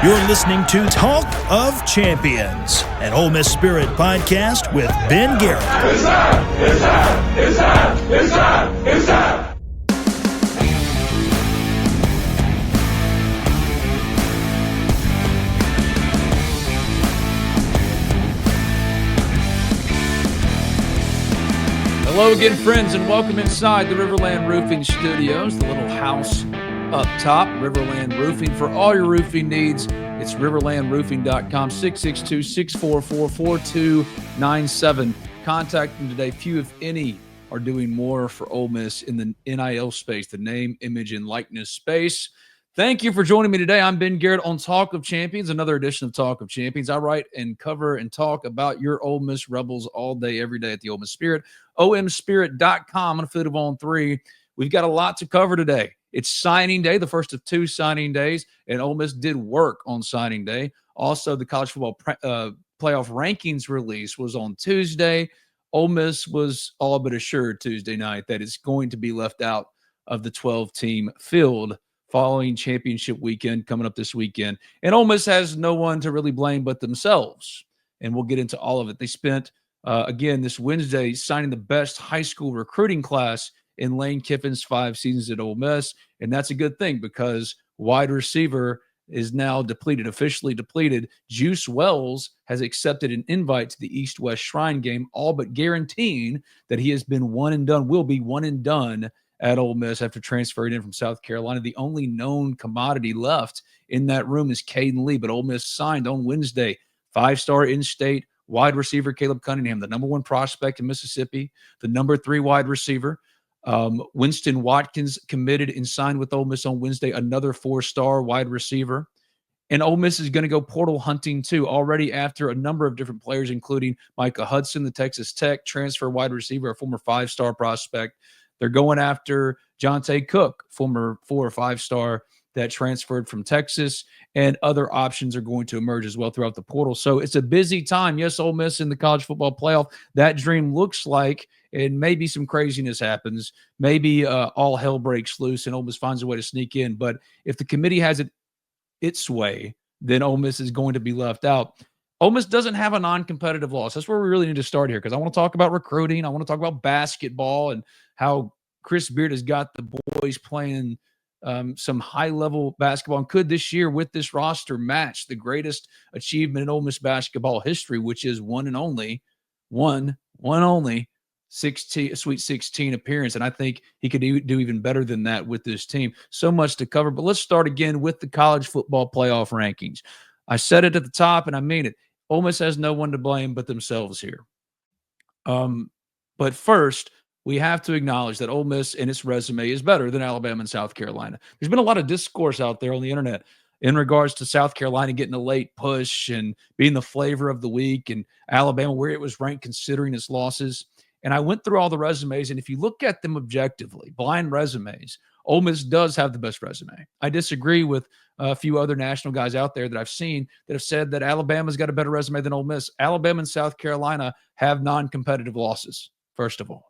You're listening to Talk of Champions, an Ole Miss Spirit podcast with Ben Garrett. It's time! It's time! It's time! It's time! It's time! Hello again, friends, and welcome inside the Riverland Roofing Studios, the little house up top, Riverland Roofing. For all your roofing needs, it's riverlandroofing.com, 662-644-4297. Contact them today. Few, if any, are doing more for Ole Miss in the NIL space, the name, image, and likeness space. Thank you for joining me today. I'm Ben Garrett on Talk of Champions, another edition of Talk of Champions. I write and cover and talk about your Ole Miss Rebels all day, every day at the Ole Miss Spirit. omspirit.com, an affiliate of On 3. We've got a lot to cover today. It's signing day, the first of two signing days, and Ole Miss did work on signing day. Also, the college football playoff rankings release was on Tuesday. Ole Miss was all but assured Tuesday night that it's going to be left out of the 12-team field following championship weekend coming up this weekend. And Ole Miss has no one to really blame but themselves, and we'll get into all of it. They spent, again, this Wednesday signing the best high school recruiting class in Lane Kiffin's 5 seasons at Ole Miss, and that's a good thing because wide receiver is now depleted, officially depleted. Juice Wells has accepted an invite to the East-West Shrine game, all but guaranteeing that he has been one and done, will be one and done at Ole Miss after transferring in from South Carolina. The only known commodity left in that room is Caden Lee, but Ole Miss signed on Wednesday 5-star in-state wide receiver Caleb Cunningham, the number 1 prospect in Mississippi, the number 3 wide receiver. Winston Watkins committed and signed with Ole Miss on Wednesday, another 4-star wide receiver. And Ole Miss is going to go portal hunting too, already after a number of different players, including Micah Hudson, the Texas Tech transfer wide receiver, a former 5-star prospect. They're going after Jonte Cook, former 4 or 5-star that transferred from Texas, and other options are going to emerge as well throughout the portal. So it's a busy time. Yes, Ole Miss in the college football playoff. That dream looks like, and maybe some craziness happens. Maybe all hell breaks loose and Ole Miss finds a way to sneak in. But if the committee has it its way, then Ole Miss is going to be left out. Ole Miss doesn't have a non-competitive loss. That's where we really need to start here, because I want to talk about recruiting. I want to talk about basketball and how Chris Beard has got the boys playing some high-level basketball and could this year with this roster match the greatest achievement in Ole Miss basketball history, which is one and only Sweet 16 appearance. And I think he could do even better than that with this team. So much to cover, but let's start again with the college football playoff rankings. I said it at the top, and I mean it. Ole Miss has no one to blame but themselves here. But first, we have to acknowledge that Ole Miss in its resume is better than Alabama and South Carolina. There's been a lot of discourse out there on the internet in regards to South Carolina getting a late push and being the flavor of the week, and Alabama where it was ranked considering its losses. And I went through all the resumes, and if you look at them objectively, blind resumes, Ole Miss does have the best resume. I disagree with a few other national guys out there that I've seen that have said that Alabama's got a better resume than Ole Miss. Alabama and South Carolina have non-competitive losses, first of all.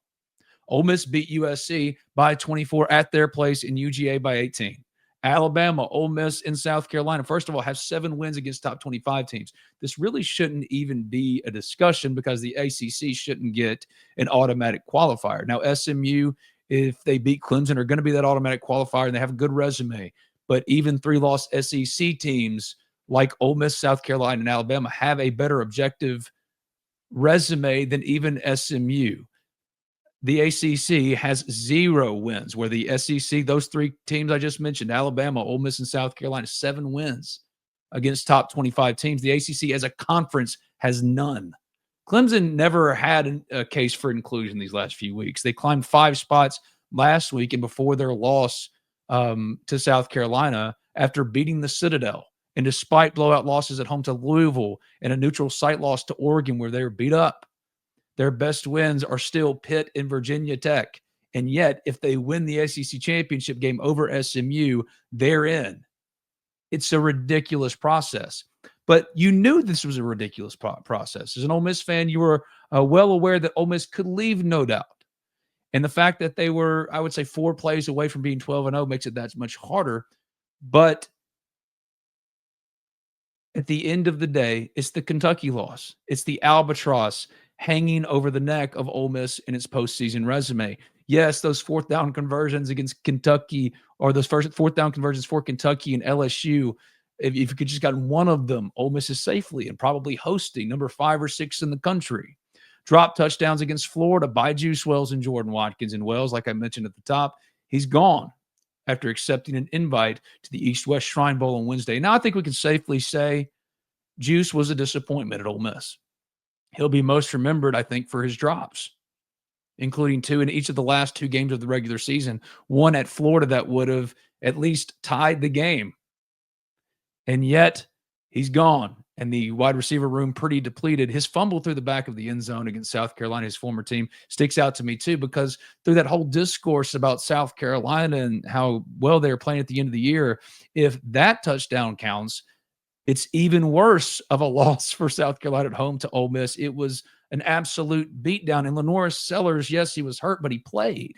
Ole Miss beat USC by 24 at their place in UGA by 18. Alabama, Ole Miss, and South Carolina, first of all, have 7 wins against top 25 teams. This really shouldn't even be a discussion because the ACC shouldn't get an automatic qualifier. Now, SMU, if they beat Clemson, are going to be that automatic qualifier, and they have a good resume. But even 3-loss SEC teams like Ole Miss, South Carolina, and Alabama have a better objective resume than even SMU. The ACC has 0 wins, where the SEC, those 3 teams I just mentioned, Alabama, Ole Miss, and South Carolina, 7 wins against top 25 teams. The ACC as a conference has none. Clemson never had a case for inclusion these last few weeks. They climbed 5 spots last week and before their loss to South Carolina after beating the Citadel. And despite blowout losses at home to Louisville and a neutral site loss to Oregon where they were beat up, their best wins are still Pitt and Virginia Tech. And yet, if they win the SEC championship game over SMU, they're in. It's a ridiculous process. But you knew this was a ridiculous process. As an Ole Miss fan, you were well aware that Ole Miss could leave no doubt. And the fact that they were, I would say, 4 plays away from being 12-0 makes it that much harder. But At the end of the day, it's the Kentucky loss. It's the albatross hanging over the neck of Ole Miss in its postseason resume. Yes, those fourth down conversions against Kentucky, or those first fourth down conversions for Kentucky and LSU, if you could just gotten one of them, Ole Miss is safely and probably hosting number 5 or 6 in the country. Drop touchdowns against Florida by Juice Wells and Jordan Watkins. And Wells, like I mentioned at the top, he's gone after accepting an invite to the East-West Shrine Bowl on Wednesday. Now, I think we can safely say Juice was a disappointment at Ole Miss. He'll be most remembered, I think, for his drops, including 2 in each of the last 2 games of the regular season, one at Florida that would have at least tied the game. And yet, he's gone, and the wide receiver room pretty depleted. His fumble through the back of the end zone against South Carolina, his former team, sticks out to me too, because through that whole discourse about South Carolina and how well they were playing at the end of the year, if that touchdown counts, it's even worse of a loss for South Carolina at home to Ole Miss. It was an absolute beatdown. And Lenoris Sellers, yes, he was hurt, but he played.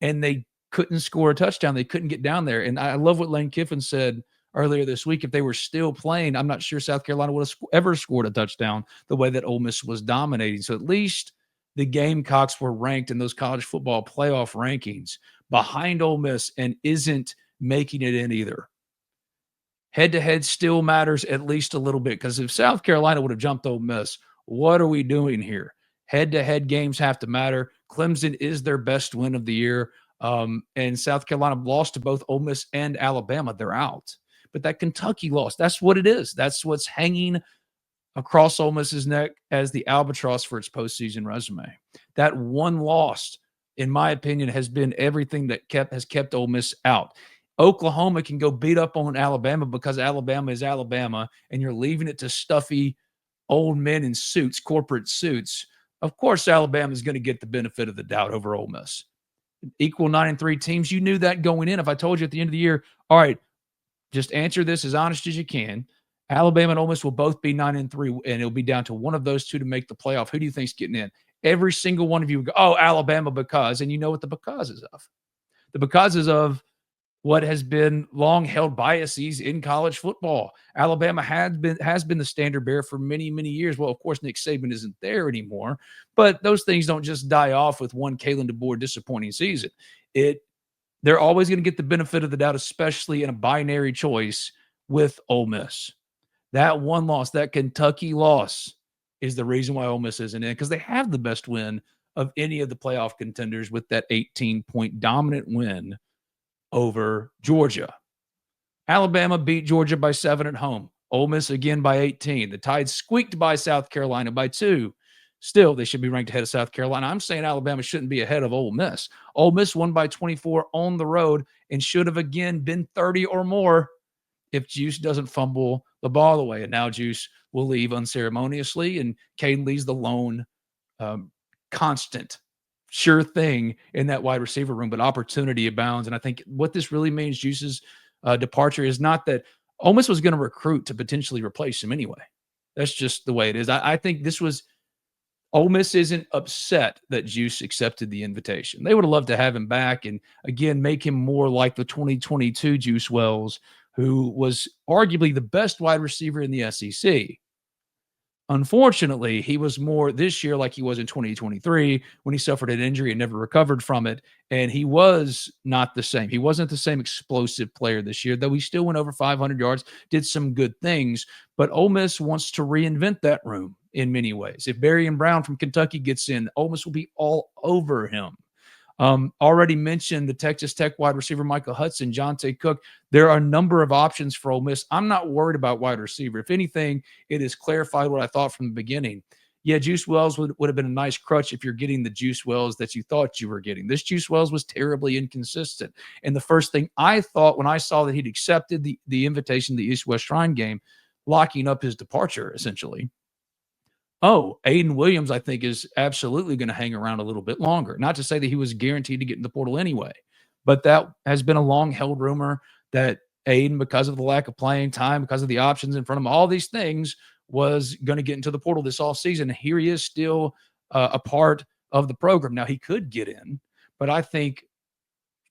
And they couldn't score a touchdown. They couldn't get down there. And I love what Lane Kiffin said earlier this week. If they were still playing, I'm not sure South Carolina would have ever scored a touchdown the way that Ole Miss was dominating. So at least the Gamecocks were ranked in those college football playoff rankings behind Ole Miss and isn't making it in either. Head-to-head still matters at least a little bit, because if South Carolina would have jumped Ole Miss, what are we doing here? Head-to-head games have to matter. Clemson is their best win of the year, and South Carolina lost to both Ole Miss and Alabama. They're out. But that Kentucky loss, that's what it is. That's what's hanging across Ole Miss's neck as the albatross for its postseason resume. That one loss, in my opinion, has been everything that has kept Ole Miss out. Oklahoma can go beat up on Alabama because Alabama is Alabama, and you're leaving it to stuffy old men in suits, corporate suits. Of course, Alabama is going to get the benefit of the doubt over Ole Miss. Equal 9-3 teams. You knew that going in. If I told you at the end of the year, all right, just answer this as honest as you can. Alabama and Ole Miss will both be 9-3, and it'll be down to one of those two to make the playoff. Who do you think's getting in? Every single one of you would go, oh, Alabama because, and you know what the because is of. The because is of what has been long-held biases in college football. Alabama has been the standard bearer for many, many years. Well, of course, Nick Saban isn't there anymore, but those things don't just die off with one Kalen DeBoer disappointing season. They're always going to get the benefit of the doubt, especially in a binary choice with Ole Miss. That one loss, that Kentucky loss, is the reason why Ole Miss isn't in, because they have the best win of any of the playoff contenders with that 18-point dominant win over Georgia. Alabama beat Georgia by 7 at home. Ole Miss again by 18. The Tide squeaked by South Carolina by 2. Still, they should be ranked ahead of South Carolina. I'm saying Alabama shouldn't be ahead of Ole Miss. Ole Miss won by 24 on the road and should have again been 30 or more if Juice doesn't fumble the ball away. And now Juice will leave unceremoniously, and Caden leaves the lone constant sure thing in that wide receiver room, but opportunity abounds. And I think what this really means, Juice's departure, is not that Ole Miss was going to recruit to potentially replace him anyway. That's just the way it is. I think this was Ole Miss isn't upset that Juice accepted the invitation. They would have loved to have him back and, again, make him more like the 2022 Juice Wells, who was arguably the best wide receiver in the SEC. Unfortunately, he was more this year like he was in 2023 when he suffered an injury and never recovered from it. And he was not the same. He wasn't the same explosive player this year, though he still went over 500 yards, did some good things. But Ole Miss wants to reinvent that room in many ways. If Berrien Brown from Kentucky gets in, Ole Miss will be all over him. Already mentioned the Texas Tech wide receiver Michael Hudson, Jonte Cook. There are a number of options for Ole Miss. I'm not worried about wide receiver. If anything, it has clarified what I thought from the beginning. Yeah, Juice Wells would have been a nice crutch if you're getting the Juice Wells that you thought you were getting. This Juice Wells was terribly inconsistent. And the first thing I thought when I saw that he'd accepted the invitation to the East-West Shrine game, locking up his departure, essentially, oh, Aiden Williams, I think, is absolutely going to hang around a little bit longer. Not to say that he was guaranteed to get in the portal anyway, but that has been a long-held rumor that Aiden, because of the lack of playing time, because of the options in front of him, all these things, was going to get into the portal this offseason. Here he is still a part of the program. Now, he could get in, but I think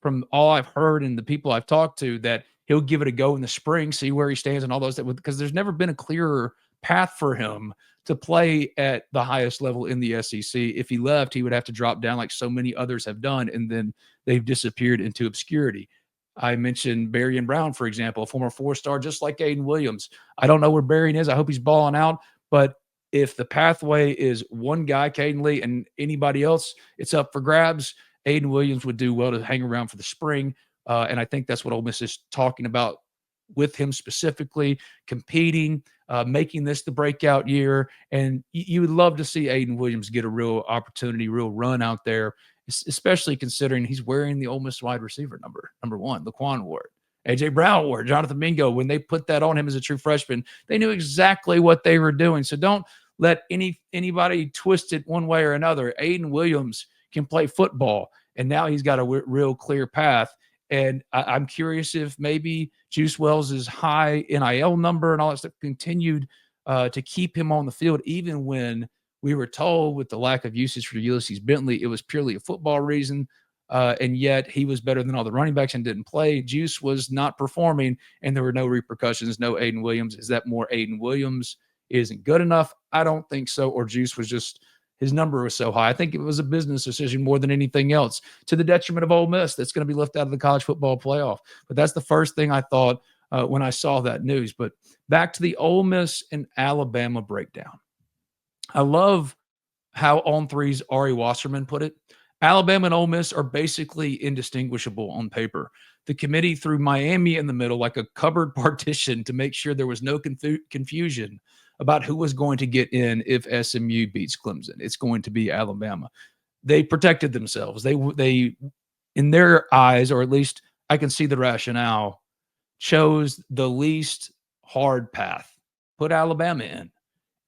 from all I've heard and the people I've talked to that he'll give it a go in the spring, see where he stands and all those, because there's never been a clearer path for him to play at the highest level in the SEC. If he left, he would have to drop down like so many others have done, and then they've disappeared into obscurity. I mentioned Berrien Brown, for example, a former 4-star, just like Aiden Williams. I don't know where Berrien is. I hope he's balling out. But if the pathway is one guy, Caden Lee, and anybody else, it's up for grabs. Aiden Williams would do well to hang around for the spring. And I think that's what Ole Miss is talking about with him specifically, competing, making this the breakout year. And you would love to see Aiden Williams get a real opportunity, real run out there, especially considering he's wearing the Ole Miss wide receiver number 1, Laquan Ward. A.J. Brown wore, Jonathan Mingo, when they put that on him as a true freshman, they knew exactly what they were doing. So don't let anybody twist it one way or another. Aiden Williams can play football, and now he's got a real clear path. And I'm curious if maybe Juice Wells' high NIL number and all that stuff continued to keep him on the field, even when we were told with the lack of usage for Ulysses Bentley, it was purely a football reason. And yet he was better than all the running backs and didn't play. Juice was not performing, and there were no repercussions, no Aiden Williams. Is that more Aiden Williams isn't good enough? I don't think so. Or Juice was just, his number was so high. I think it was a business decision more than anything else, to the detriment of Ole Miss that's going to be left out of the college football playoff. But that's the first thing I thought when I saw that news. But back to the Ole Miss and Alabama breakdown. I love how On 3's Ari Wasserman put it. Alabama and Ole Miss are basically indistinguishable on paper. The committee threw Miami in the middle like a cupboard partition to make sure there was no confusion about who was going to get in if SMU beats Clemson. It's going to be Alabama. They protected themselves. They, in their eyes, or at least I can see the rationale, chose the least hard path. Put Alabama in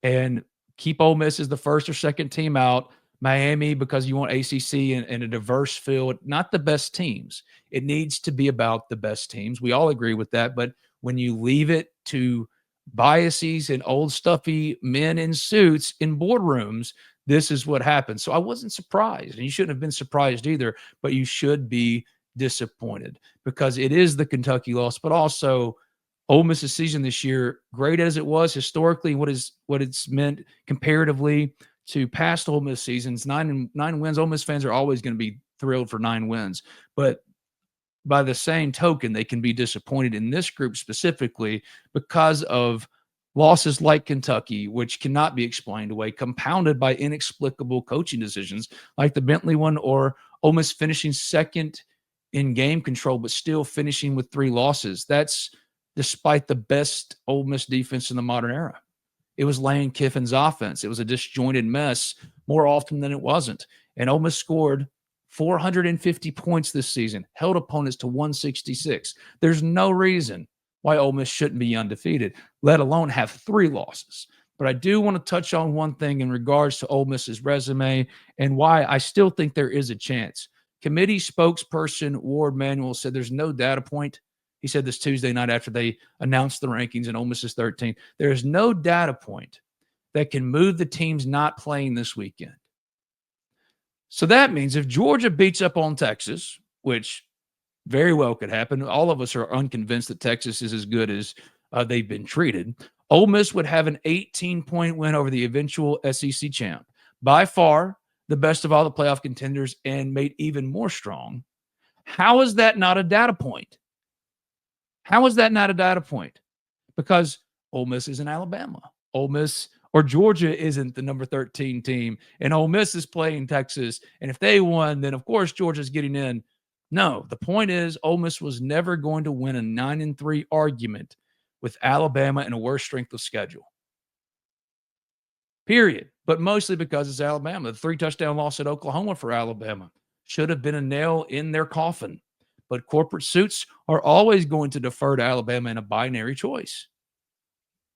and keep Ole Miss as the first or second team out. Miami, because you want ACC and a diverse field, not the best teams. It needs to be about the best teams. We all agree with that. But when you leave it to biases and old stuffy men in suits in boardrooms, this is what happens. So I wasn't surprised, and you shouldn't have been surprised either, but you should be disappointed because it is the Kentucky loss, but also Ole Miss's season this year, great as it was historically, what it's meant comparatively to past Ole Miss seasons, 9 wins. Ole Miss fans are always going to be thrilled for 9 wins. But by the same token, they can be disappointed in this group specifically because of losses like Kentucky, which cannot be explained away, compounded by inexplicable coaching decisions like the Bentley one, or Ole Miss finishing second in game control, but still finishing with 3 losses. That's despite the best Ole Miss defense in the modern era. It was Lane Kiffin's offense. It was a disjointed mess more often than it wasn't. And Ole Miss scored 450 points this season, held opponents to 166. There's no reason why Ole Miss shouldn't be undefeated, let alone have 3 losses. But I do want to touch on one thing in regards to Ole Miss's resume and why I still think there is a chance. Committee spokesperson Ward Manuel said there's no data point. He said this Tuesday night after they announced the rankings and Ole Miss is 13. There is no data point that can move the teams not playing this weekend. So that means if Georgia beats up on Texas, which very well could happen, all of us are unconvinced that Texas is as good as they've been treated, Ole Miss would have an 18-point win over the eventual SEC champ. By far the best of all the playoff contenders and made even more strong. How is that not a data point? How is that not a data point? Because Ole Miss is in Alabama. Ole Miss or Georgia isn't the number 13 team, and Ole Miss is playing Texas. And if they won, then of course Georgia's getting in. No, the point is Ole Miss was never going to win a 9-3 argument with Alabama and a worse strength of schedule. Period. But mostly because it's Alabama. The 3-touchdown loss at Oklahoma for Alabama should have been a nail in their coffin. But corporate suits are always going to defer to Alabama in a binary choice.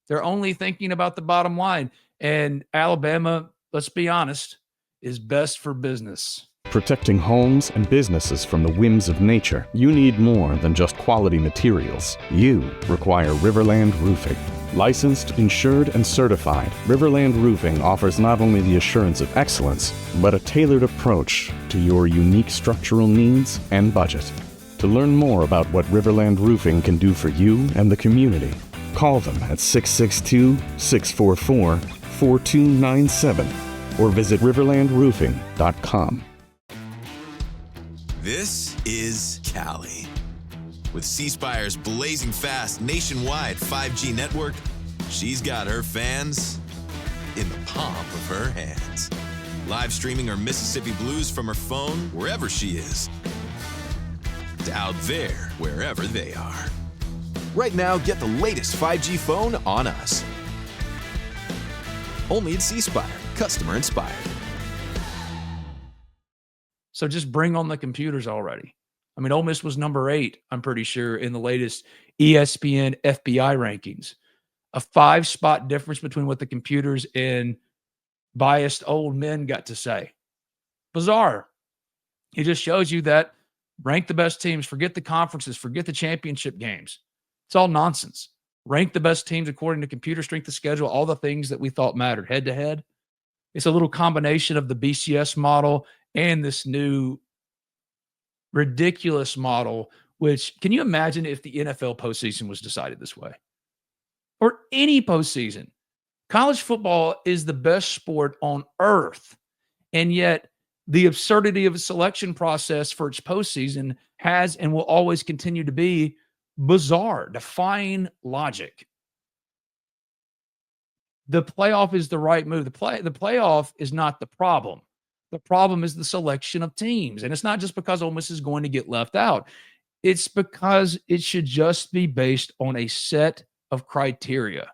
They're only thinking about the bottom line. And Alabama, let's be honest, is best for business. Protecting homes and businesses from the whims of nature, you need more than just quality materials. You require Riverland Roofing. Licensed, insured, and certified, Riverland Roofing offers not only the assurance of excellence, but a tailored approach to your unique structural needs and budget. To learn more about what Riverland Roofing can do for you and the community, call them at 662-644-4297 or visit riverlandroofing.com. This is Cali. With C Spire's blazing fast nationwide 5G network, she's got her fans in the palm of her hands. Live streaming her Mississippi Blues from her phone wherever she is. To out there wherever they are. Right now, get the latest 5G phone on us. Only at C Spire, customer inspired. So just bring on the computers already. I mean, Ole Miss was number 8, I'm pretty sure, in the latest ESPN FBI rankings. A 5-spot difference between what the computers and biased old men got to say. Bizarre. It just shows you that rank the best teams, forget the conferences, forget the championship games. It's all nonsense. Rank the best teams according to computer strength of schedule, all the things that we thought mattered head to head. It's a little combination of the BCS model and this new ridiculous model, which can you imagine if the NFL postseason was decided this way? Or any postseason. College football is the best sport on earth. And yet the absurdity of a selection process for its postseason has and will always continue to be bizarre, defying logic. The playoff is the right move. The playoff is not the problem. The problem is the selection of teams. And it's not just because Ole Miss is going to get left out. It's because it should just be based on a set of criteria.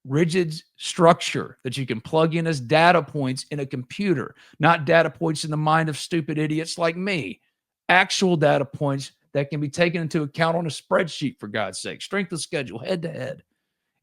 Rigid structure that you can plug in as data points in a computer, not data points in the mind of stupid idiots like me. Actual data points that can be taken into account on a spreadsheet, for God's sake. Strength of schedule, head to head.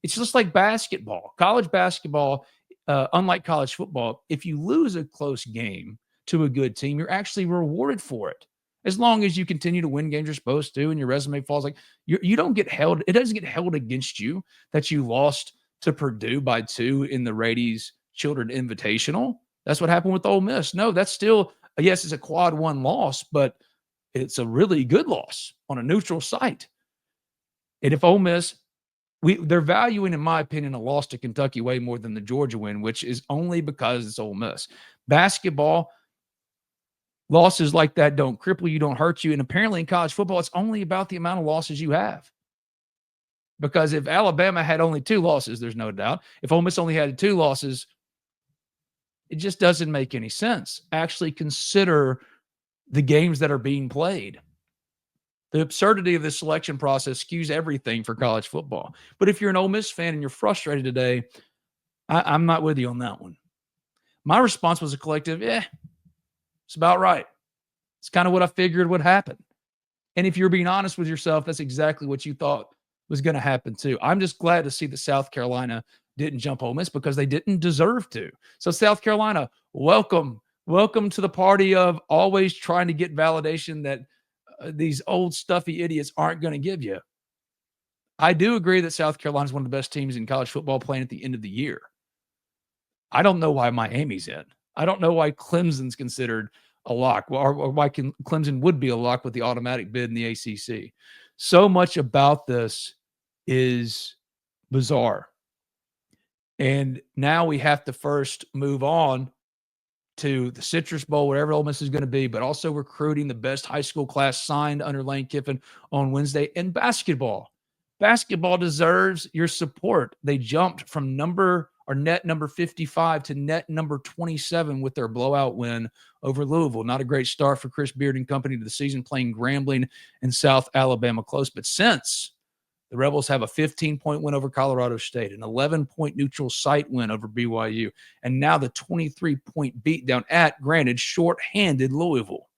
It's just like basketball. College basketball, unlike college football, if you lose a close game to a good team, you're actually rewarded for it. As long as you continue to win games you're supposed to and your resume falls, like you don't get held. It doesn't get held against you that you lost to Purdue by 2 in the Rady's Children Invitational. That's what happened with Ole Miss. No, that's still, yes, it's a quad 1 loss, but it's a really good loss on a neutral site. And if Ole Miss, they're valuing, in my opinion, a loss to Kentucky way more than the Georgia win, which is only because it's Ole Miss. Basketball, losses like that don't cripple you, don't hurt you. And apparently in college football, it's only about the amount of losses you have. Because if Alabama had only 2 losses, there's no doubt. If Ole Miss only had 2 losses, it just doesn't make any sense. Actually consider the games that are being played. The absurdity of the selection process skews everything for college football. But if you're an Ole Miss fan and you're frustrated today, I'm not with you on that one. My response was a collective, it's about right. It's kind of what I figured would happen. And if you're being honest with yourself, that's exactly what you thought was going to happen too. I'm just glad to see that South Carolina didn't jump Ole Miss because they didn't deserve to. So South Carolina, welcome to the party of always trying to get validation that these old stuffy idiots aren't going to give you. I do agree that South Carolina is one of the best teams in college football playing at the end of the year. I don't know why Miami's in. I don't know why Clemson's considered a lock, or why Clemson would be a lock with the automatic bid in the ACC. So much about this is bizarre. And now we have to first move on to the Citrus Bowl, wherever Ole Miss is going to be, but also recruiting the best high school class signed under Lane Kiffin on Wednesday. And basketball. Basketball deserves your support. They jumped from net number 55 to net number 27 with their blowout win over Louisville. Not a great start for Chris Beard and company to the season, playing Grambling and South Alabama close. But since the Rebels have a 15-point win over Colorado State, an 11-point neutral site win over BYU, and now the 23-point beatdown at, granted, shorthanded Louisville.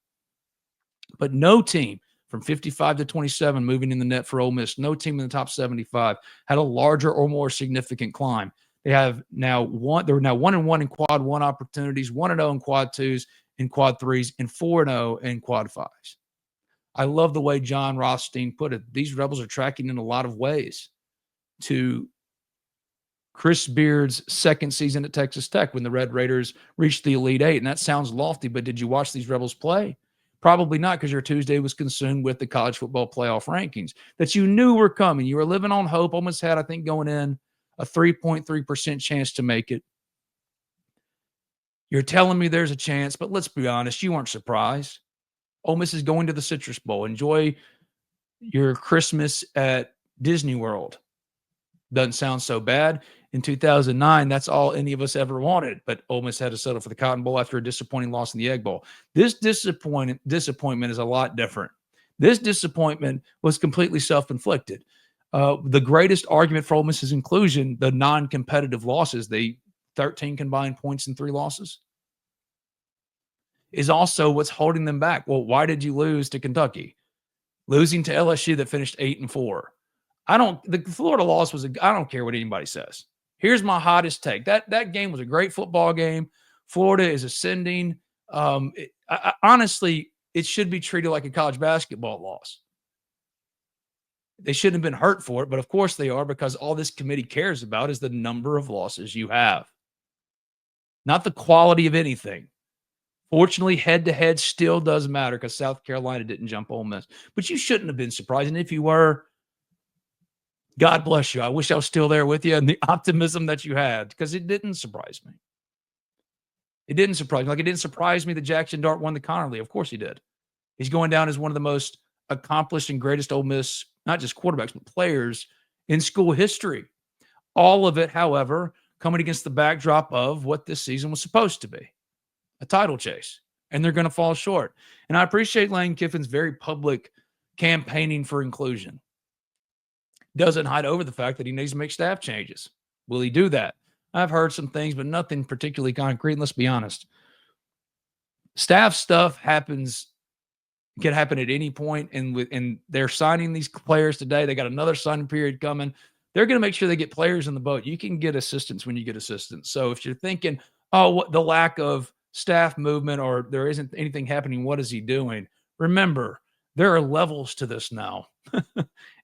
But no team from 55 to 27 moving in the net for Ole Miss, no team in the top 75 had a larger or more significant climb. They have now they're now 1-1 in quad 1 opportunities, 1-0 in quad 2s, in quad 3s, and 4-0 in quad 5s. I love the way John Rothstein put it. These Rebels are tracking in a lot of ways to Chris Beard's second season at Texas Tech when the Red Raiders reached the Elite Eight. And that sounds lofty, but did you watch these Rebels play? Probably not, because your Tuesday was consumed with the college football playoff rankings that you knew were coming. You were living on hope. Ole Miss had, I think, going in a 3.3% chance to make it. You're telling me there's a chance, but let's be honest, you weren't surprised. Ole Miss is going to the Citrus Bowl. Enjoy your Christmas at Disney World. Doesn't sound so bad. In 2009, that's all any of us ever wanted. But Ole Miss had to settle for the Cotton Bowl after a disappointing loss in the Egg Bowl. This disappointment is a lot different. This disappointment was completely self-inflicted. The greatest argument for Ole Miss's inclusion, the non-competitive losses, the 13 combined points and 3 losses, is also what's holding them back. Well, why did you lose to Kentucky? Losing to LSU that finished 8-4. The Florida loss was I don't care what anybody says. Here's my hottest take. That game was a great football game. Florida is ascending. Honestly, it should be treated like a college basketball loss. They shouldn't have been hurt for it, but of course they are, because all this committee cares about is the number of losses you have, not the quality of anything. Fortunately, head-to-head still does matter, because South Carolina didn't jump Ole Miss. But you shouldn't have been surprised. And if you were, God bless you. I wish I was still there with you and the optimism that you had, because it didn't surprise me. It didn't surprise me. Like, it didn't surprise me that Jackson Dart won the Connerly. Of course he did. He's going down as one of the most accomplished and greatest Ole Miss, not just quarterbacks, but players in school history. All of it, however, coming against the backdrop of what this season was supposed to be, a title chase. And they're going to fall short. And I appreciate Lane Kiffin's very public campaigning for inclusion. Doesn't hide over the fact that he needs to make staff changes. Will he do that? I've heard some things, but nothing particularly concrete. And let's be honest. Staff stuff can happen at any point. And they're signing these players today. They got another signing period coming. They're going to make sure they get players in the boat. You can get assistants when you get assistants. So if you're thinking, what the lack of staff movement, or there isn't anything happening, what is he doing? Remember, there are levels to this now.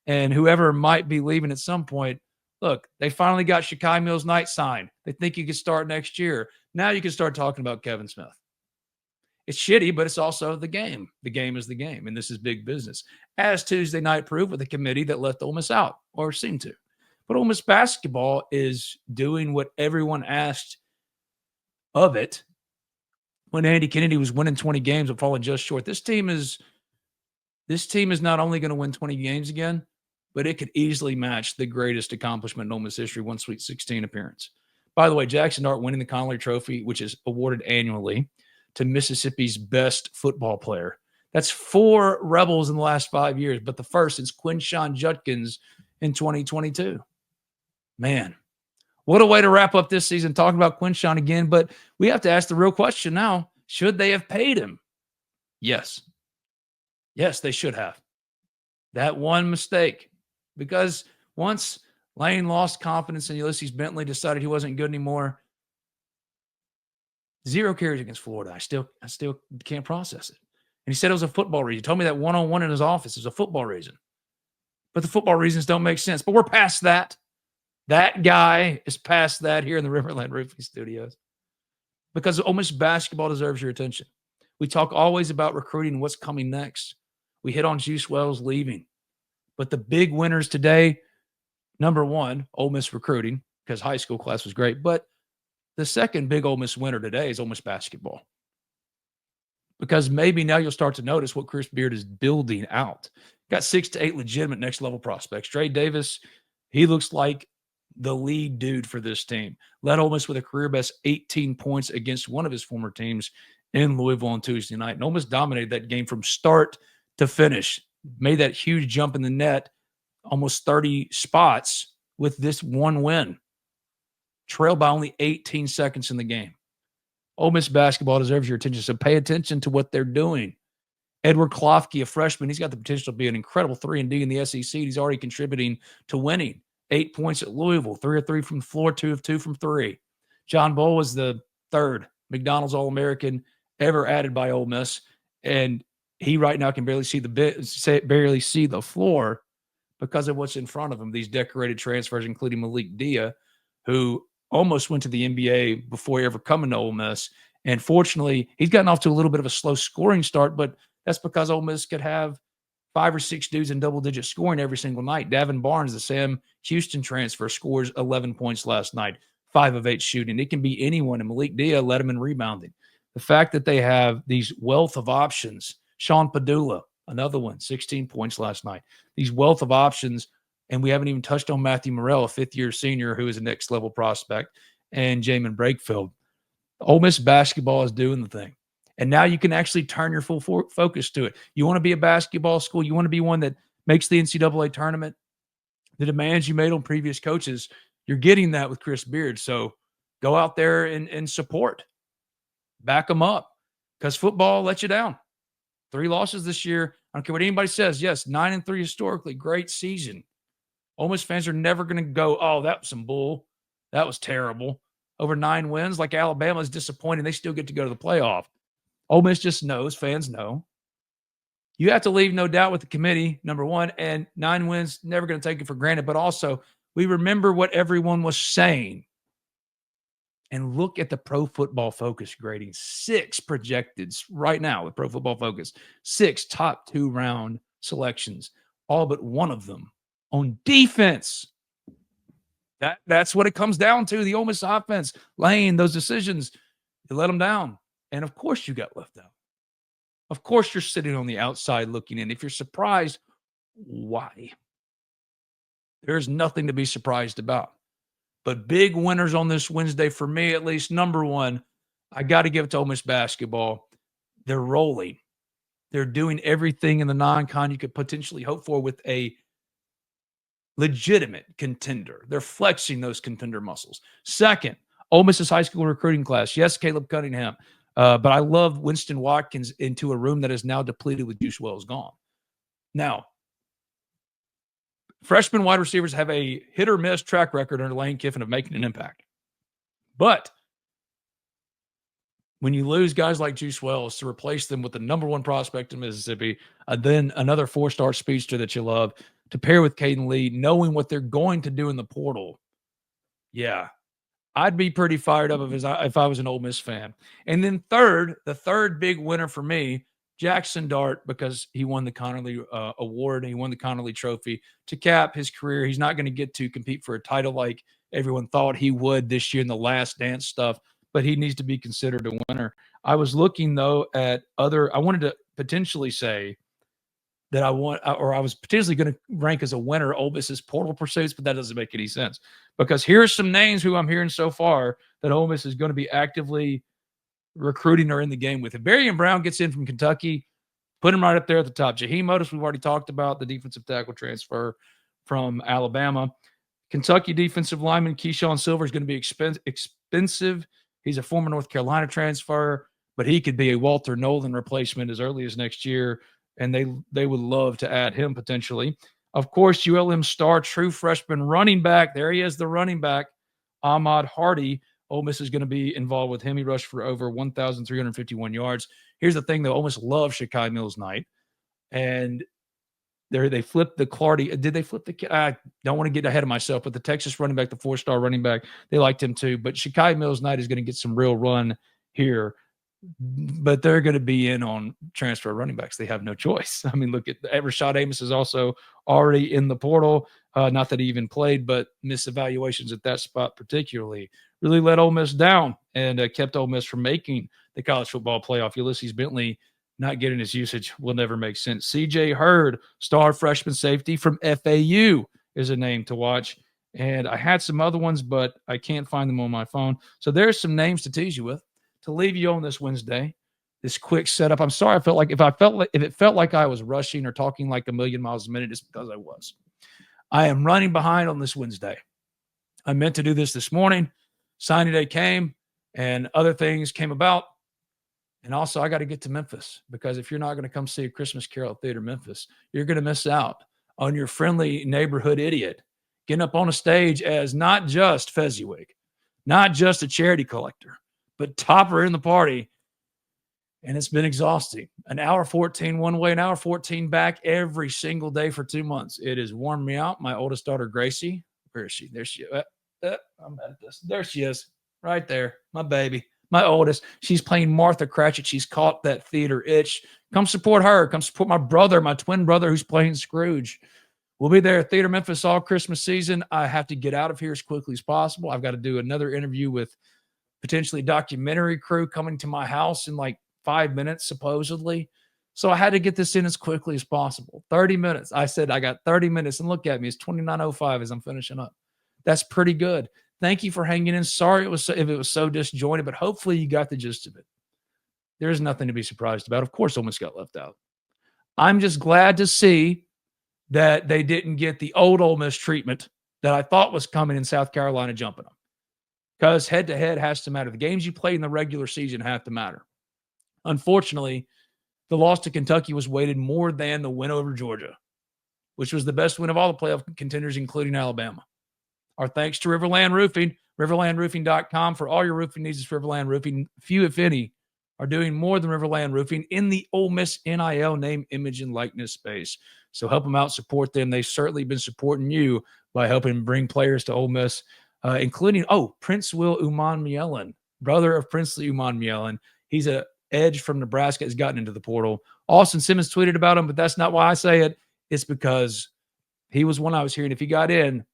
And whoever might be leaving at some point, look, they finally got Shakai Mills-Knight signed. They think he could start next year. Now you can start talking about Kevin Smith. It's shitty, but it's also the game. The game is the game, and this is big business. As Tuesday night proved with a committee that left Ole Miss out, or seemed to. But Ole Miss basketball is doing what everyone asked of it when Andy Kennedy was winning 20 games and falling just short. This team is not only going to win 20 games again, but it could easily match the greatest accomplishment in Ole Miss history, one Sweet 16 appearance. By the way, Jackson Dart winning the Connolly Trophy, which is awarded annually to Mississippi's best football player. That's 4 Rebels in the last 5 years, but the first is Quinshon Judkins in 2022. Man, what a way to wrap up this season talking about Quinshon again. But we have to ask the real question now. Should they have paid him? Yes. Yes, they should have. That one mistake. Because once Lane lost confidence in Ulysses Bentley, decided he wasn't good anymore, 0 carries against Florida. I still can't process it. And he said it was a football reason. He told me that one-on-one in his office is a football reason. But the football reasons don't make sense. But we're past that. That guy is past that here in the Riverland Roofing Studios. Because Ole Miss basketball deserves your attention. We talk always about recruiting and what's coming next. We hit on Juice Wells leaving. But the big winners today, number one, Ole Miss recruiting, because high school class was great. But the second big Ole Miss winner today is Ole Miss basketball. Because maybe now you'll start to notice what Chris Beard is building out. Got 6 to 8 legitimate next-level prospects. Trey Davis, he looks like the lead dude for this team. Led Ole Miss with a career-best 18 points against one of his former teams in Louisville on Tuesday night. And Ole Miss dominated that game from start to finish. Made that huge jump in the net, almost 30 spots with this one win. Trailed by only 18 seconds in the game. Ole Miss basketball deserves your attention, so pay attention to what they're doing. Edward Klofke, a freshman, he's got the potential to be an incredible 3-and-D in the SEC. He's already contributing to winning. 8 points at Louisville, 3 of 3 from the floor, 2 of 2 from 3. John Bull was the 3rd McDonald's All-American ever added by Ole Miss, and he right now can barely see the floor because of what's in front of him. These decorated transfers, including Malik Dia, who almost went to the NBA before ever coming to Ole Miss. And fortunately, he's gotten off to a little bit of a slow scoring start, but That's because Ole Miss could have 5 or 6 dudes in double-digit scoring every single night. Davin Barnes, the Sam Houston transfer, scores 11 points last night, 5 of 8 shooting. It can be anyone, and Malik Dia led them in rebounding. The fact that they have these wealth of options, Sean Padula, another one, 16 points last night. These wealth of options, and we haven't even touched on Matthew Morrell, a fifth-year senior who is a next-level prospect, and Jamin Brakefield. Ole Miss basketball is doing the thing. And now you can actually turn your full focus to it. You want to be a basketball school. You want to be one that makes the NCAA tournament. The demands you made on previous coaches, you're getting that with Chris Beard. So go out there and support. Back them up. Because football let you down. 3 losses this year. I don't care what anybody says. Yes, 9-3 historically. Great season. Ole Miss fans are never going to go, oh, that was some bull. That was terrible. Over 9 wins, like Alabama is disappointing. They still get to go to the playoff. Ole Miss just knows, fans know. You have to leave no doubt with the committee, number one, and 9 wins, never going to take it for granted. But also, we remember what everyone was saying. And look at the Pro Football Focus grading. 6 projected right now with Pro Football Focus. 6 top 2-round selections, all but one of them on defense. That's what it comes down to, the Ole Miss offense. Lane, those decisions, you let them down. And, of course, you got left out. Of course, you're sitting on the outside looking in. If you're surprised, why? There's nothing to be surprised about. But big winners on this Wednesday, for me at least, number one, I got to give it to Ole Miss basketball. They're rolling. They're doing everything in the non-con you could potentially hope for with a legitimate contender. They're flexing those contender muscles. Second, Ole Miss's high school recruiting class. Yes, Caleb Cunningham. But I love Winston Watkins into a room that is now depleted with Juice Wells gone. Now, freshman wide receivers have a hit or miss track record under Lane Kiffin of making an impact. But when you lose guys like Juice Wells to replace them with the number 1 prospect in Mississippi, then another 4-star speedster that you love, to pair with Caden Lee, knowing what they're going to do in the portal, yeah, I'd be pretty fired up if I was an Ole Miss fan. And then the third big winner for me, Jackson Dart, because he won the Connerly Award. He won the Connerly Trophy to cap his career. He's not going to get to compete for a title like everyone thought he would this year in the Last Dance stuff, but he needs to be considered a winner. I was looking, though, at I wanted to potentially say that I was potentially going to rank as a winner Ole Miss's portal pursuits, but that doesn't make any sense, because here's some names who I'm hearing so far that Ole Miss is going to be actively recruiting or in the game with. If Berrien Brown gets in from Kentucky, put him right up there at the top. Jaheim Otis, we've already talked about, the defensive tackle transfer from Alabama. Kentucky defensive lineman Keyshawn Silver is going to be expensive. He's a former North Carolina transfer, but he could be a Walter Nolan replacement as early as next year. And they would love to add him potentially. Of course, ULM star, true freshman running back. There he is, the running back, Ahmad Hardy. Ole Miss is going to be involved with him. He rushed for over 1,351 yards. Here's the thing, though. Ole Miss loves Shakai Mills Knight. And they flipped the Clardy. Did they flip the – I don't want to get ahead of myself, but the Texas running back, the 4-star running back, they liked him too. But Shakai Mills Knight is going to get some real run here. But they're going to be in on transfer running backs. They have no choice. I mean, look at Rashad Amos is also already in the portal. Not that he even played, but misevaluations at that spot particularly really let Ole Miss down and kept Ole Miss from making the college football playoff. Ulysses Bentley not getting his usage will never make sense. C.J. Hurd, star freshman safety from FAU, is a name to watch. And I had some other ones, but I can't find them on my phone. So there's some names to tease you with. To leave you on this Wednesday, this quick setup. I'm sorry, if it felt like I was rushing or talking like a million miles a minute, it's because I was. I am running behind on this Wednesday. I meant to do this morning. Signing day came, and other things came about. And also, I got to get to Memphis, because if you're not going to come see A Christmas Carol at Theater Memphis, you're going to miss out on your friendly neighborhood idiot getting up on a stage as not just Fezziwig, not just a charity collector, but topper in the party. And it's been exhausting. An hour 14 one way, an hour 14 back every single day for 2 months. It has worn me out. My oldest daughter, Gracie, where is she? There she is. I'm at this. There she is, right there, my baby. My oldest, she's playing Martha Cratchit. She's caught that theater itch. Come support her. Come support my brother, my twin brother who's playing Scrooge. We'll be there at Theater Memphis all Christmas season. I have to get out of here as quickly as possible. I've got to do another interview with potentially documentary crew coming to my house in like 5 minutes, supposedly. So I had to get this in as quickly as possible. 30 minutes. I said, I got 30 minutes, and look at me. It's 29:05 as I'm finishing up. That's pretty good. Thank you for hanging in. Sorry if it was so disjointed, but hopefully you got the gist of it. There's nothing to be surprised about. Of course, Ole Miss got left out. I'm just glad to see that they didn't get the old Ole Miss treatment that I thought was coming in South Carolina jumping them. Because head-to-head has to matter. The games you play in the regular season have to matter. Unfortunately, the loss to Kentucky was weighted more than the win over Georgia, which was the best win of all the playoff contenders, including Alabama. Our thanks to Riverland Roofing, riverlandroofing.com. For all your roofing needs, it's Riverland Roofing. Few, if any, are doing more than Riverland Roofing in the Ole Miss NIL name, image, and likeness space. So help them out, support them. They've certainly been supporting you by helping bring players to Ole Miss, including, Prince Will Uman-Mielen, brother of Princely Uman-Mielen. He's a edge from Nebraska, has gotten into the portal. Austin Simmons tweeted about him, but that's not why I say it. It's because he was one I was hearing. If he got in,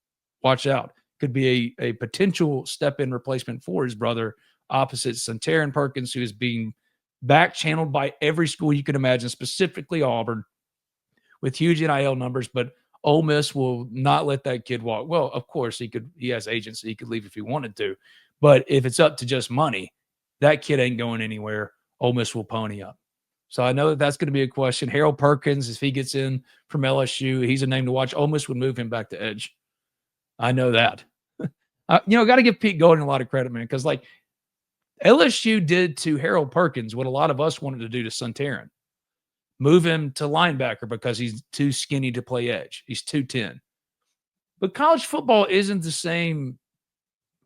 watch out. Could be a potential step-in replacement for his brother opposite Santarin Perkins, who is being back-channeled by every school you can imagine, specifically Auburn, with huge NIL numbers. But Ole Miss will not let that kid walk. Well, of course, he has agents, so he could leave if he wanted to. But if it's up to just money, that kid ain't going anywhere. Ole Miss will pony up. So I know that's going to be a question. Harold Perkins, if he gets in from LSU, he's a name to watch. Ole Miss would move him back to edge. I know that. Got to give Pete Golding a lot of credit, man, because like LSU did to Harold Perkins what a lot of us wanted to do to Santarin. Move him to linebacker because he's too skinny to play edge. He's 210. But college football isn't the same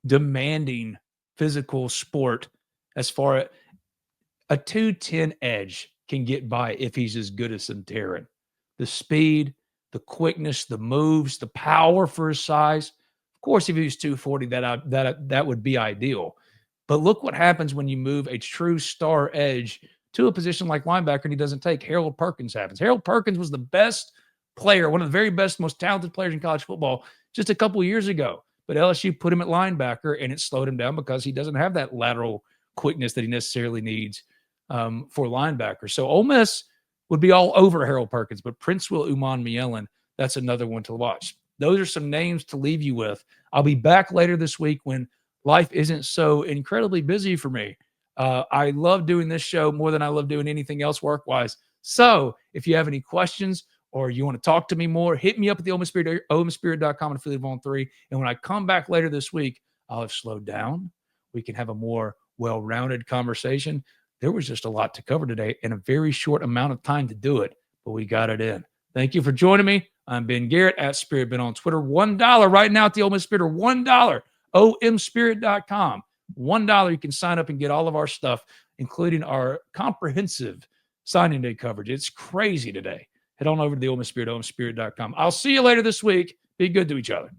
demanding physical sport as far as a 210 edge can get by if he's as good as Santarin. The speed, the quickness, the moves, the power for his size. Of course, if he was 240, that would be ideal. But look what happens when you move a true star edge to a position like linebacker and he doesn't take. Harold Perkins happens. Harold Perkins was the best player, one of the very best, most talented players in college football just a couple of years ago. But LSU put him at linebacker, and it slowed him down because he doesn't have that lateral quickness that he necessarily needs for linebacker. So Ole Miss would be all over Harold Perkins, but Prince Will Uman-Mielen, that's another one to watch. Those are some names to leave you with. I'll be back later this week when life isn't so incredibly busy for me. I love doing this show more than I love doing anything else work-wise. So if you have any questions or you want to talk to me more, hit me up at the Ole Miss Spirit, OleMissSpirit.com and affiliate on 3. And when I come back later this week, I'll have slowed down. We can have a more well-rounded conversation. There was just a lot to cover today in a very short amount of time to do it, but we got it in. Thank you for joining me. I'm Ben Garrett at Spirit Ben on Twitter. $1 right now at the Ole Miss Spirit. $1. OMSpirit.com. $1. You can sign up and get all of our stuff, including our comprehensive signing day coverage. It's crazy today. Head on over to the Ole Miss Spirit, OMSpirit.com. I'll see you later this week. Be good to each other.